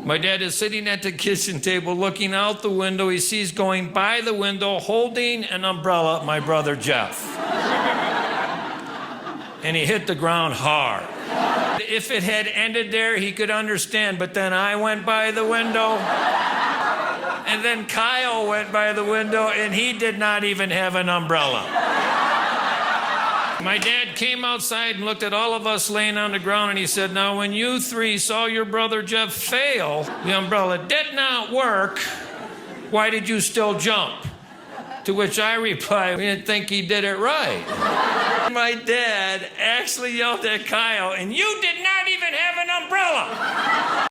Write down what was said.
My dad is sitting at the kitchen table looking out the window. He sees going by the window, holding an umbrella, my brother Jeff. And he hit the ground hard. If it had ended there, he could understand, but then I went by the window, and then Kyle went by the window, and he did not even have an umbrella. My dad came outside and looked at all of us laying on the ground, and he said, now, when you three saw your brother Jeff fail, the umbrella did not work, why did you still jump? To which I replied, we didn't think he did it right. My dad actually yelled at Kyle, and you did not even have an umbrella.